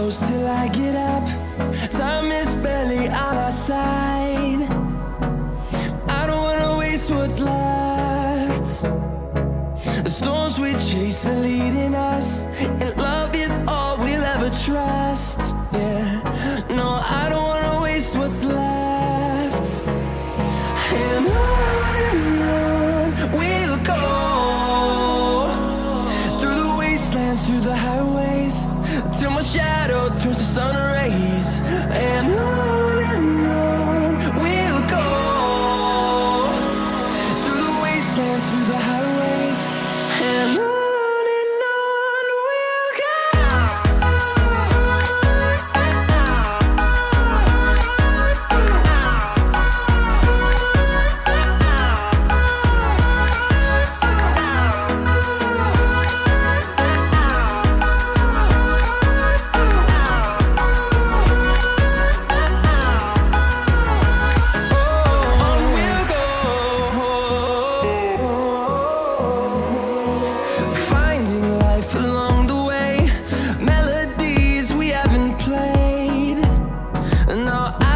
close till I get up. Time is barely on our side. I don't wanna waste what's left. The storms we chase are leading us, and love is all we'll ever trust. Yeah, no, I don't wanna waste what's left. And on we'll go, through the wastelands, through the highways, till my shadow turns to sun rays. And on we'll go, through the wastelands, through the highways, and on we'll go. Finding life along the way, melodies we haven't played. No, I